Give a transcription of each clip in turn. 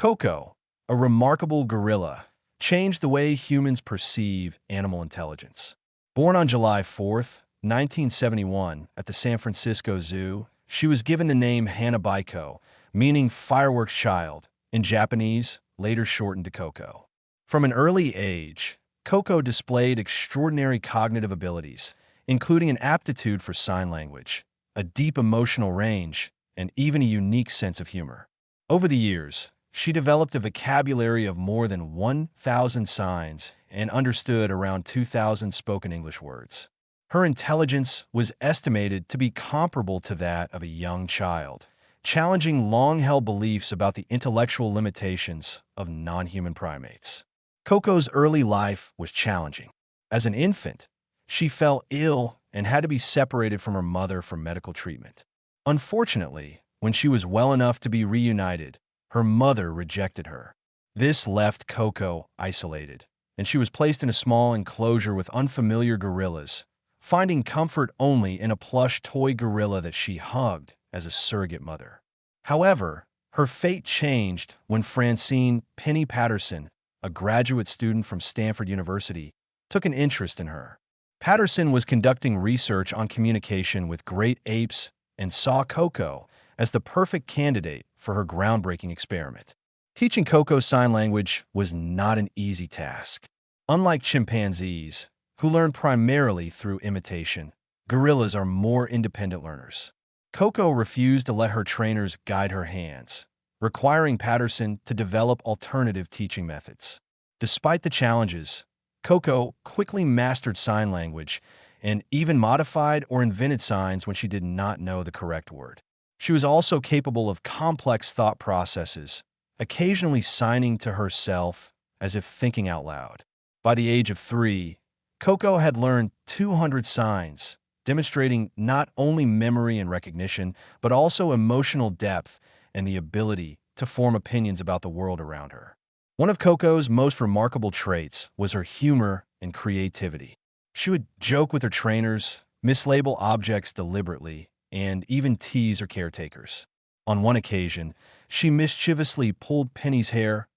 Koko, a remarkable gorilla, changed the way humans perceive animal intelligence. Born on July 4th, 1971, at the San Francisco Zoo, she was given the name Hanabaiko, meaning fireworks child, in Japanese, later shortened to Koko. From an early age, Koko displayed extraordinary cognitive abilities, including an aptitude for sign language, a deep emotional range, and even a unique sense of humor. Over the years, she developed a vocabulary of more than 1,000 signs and understood around 2,000 spoken English words. Her intelligence was estimated to be comparable to that of a young child, challenging long-held beliefs about the intellectual limitations of non-human primates. Koko's early life was challenging. As an infant, she fell ill and had to be separated from her mother for medical treatment. Unfortunately, when she was well enough to be reunited, her mother rejected her. This left Koko isolated, and she was placed in a small enclosure with unfamiliar gorillas, finding comfort only in a plush toy gorilla that she hugged as a surrogate mother. However, her fate changed when Francine Penny Patterson, a graduate student from Stanford University, took an interest in her. Patterson was conducting research on communication with great apes and saw Koko as the perfect candidate for her groundbreaking experiment. Teaching Koko sign language was not an easy task. Unlike chimpanzees, who learn primarily through imitation, gorillas are more independent learners. Koko refused to let her trainers guide her hands, requiring Patterson to develop alternative teaching methods. Despite the challenges, Koko quickly mastered sign language and even modified or invented signs when she did not know the correct word. She was also capable of complex thought processes, occasionally signing to herself as if thinking out loud. By the age of 3, Koko had learned 200 signs, demonstrating not only memory and recognition, but also emotional depth and the ability to form opinions about the world around her. One of Koko's most remarkable traits was her humor and creativity. She would joke with her trainers, mislabel objects deliberately, and even tease her caretakers. On one occasion, she mischievously pulled Penny's hair,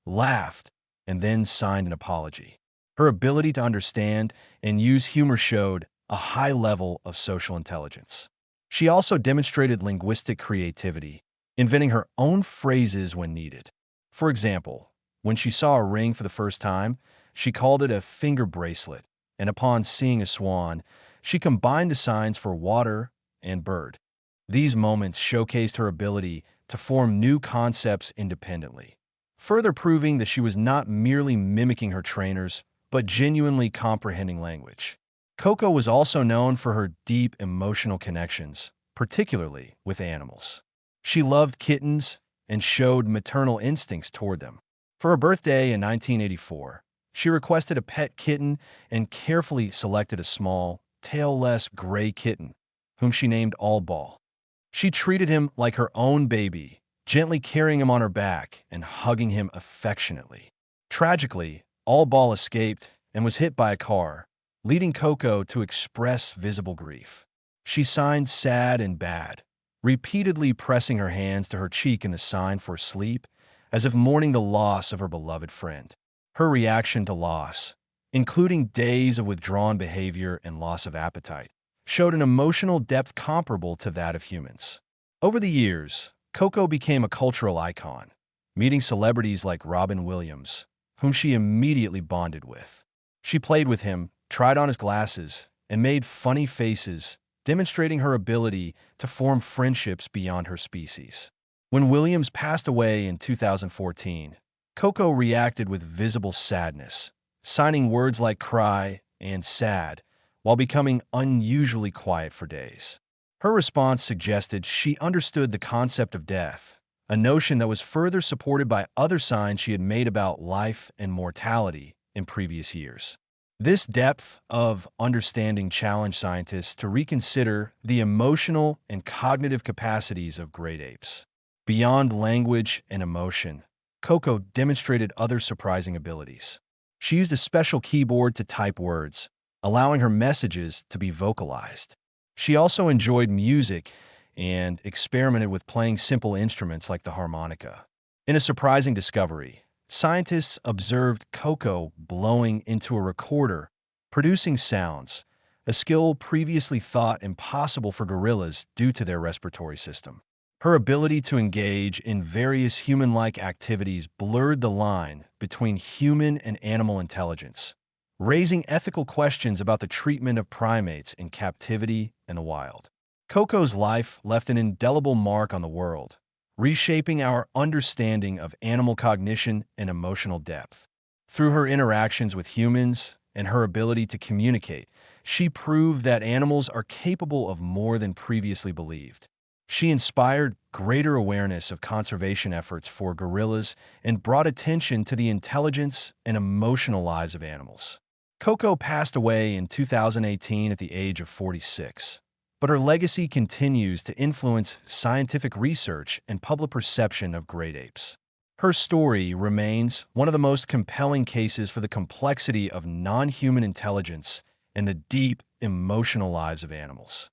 laughed, and then signed an apology. Her ability to understand and use humor showed a high level of social intelligence. She also demonstrated linguistic creativity, inventing her own phrases when needed. For example, when she saw a ring for the first time, she called it a finger bracelet, and upon seeing a swan, she combined the signs for water and bird. These moments showcased her ability to form new concepts independently, further proving that she was not merely mimicking her trainers, but genuinely comprehending language. Koko was also known for her deep emotional connections, particularly with animals. She loved kittens and showed maternal instincts toward them. For her birthday in 1984, she requested a pet kitten and carefully selected a small, tailless gray kitten, whom she named All Ball. She treated him like her own baby, gently carrying him on her back and hugging him affectionately. Tragically, All Ball escaped and was hit by a car, leading Koko to express visible grief. She signed sad and bad, repeatedly pressing her hands to her cheek in the sign for sleep, as if mourning the loss of her beloved friend. Her reaction to loss, including days of withdrawn behavior and loss of appetite, showed an emotional depth comparable to that of humans. Over the years, Koko became a cultural icon, meeting celebrities like Robin Williams, whom she immediately bonded with. She played with him, tried on his glasses, and made funny faces, demonstrating her ability to form friendships beyond her species. When Williams passed away in 2014, Koko reacted with visible sadness, signing words like cry and sad, while becoming unusually quiet for days. Her response suggested she understood the concept of death, a notion that was further supported by other signs she had made about life and mortality in previous years. This depth of understanding challenged scientists to reconsider the emotional and cognitive capacities of great apes. Beyond language and emotion, Koko demonstrated other surprising abilities. She used a special keyboard to type words, allowing her messages to be vocalized. She also enjoyed music and experimented with playing simple instruments like the harmonica. In a surprising discovery, scientists observed Koko blowing into a recorder, producing sounds, a skill previously thought impossible for gorillas due to their respiratory system. Her ability to engage in various human-like activities blurred the line between human and animal intelligence, raising ethical questions about the treatment of primates in captivity and the wild. Koko's life left an indelible mark on the world, reshaping our understanding of animal cognition and emotional depth. Through her interactions with humans and her ability to communicate, she proved that animals are capable of more than previously believed. She inspired greater awareness of conservation efforts for gorillas and brought attention to the intelligence and emotional lives of animals. Koko passed away in 2018 at the age of 46, but her legacy continues to influence scientific research and public perception of great apes. Her story remains one of the most compelling cases for the complexity of non-human intelligence and the deep emotional lives of animals.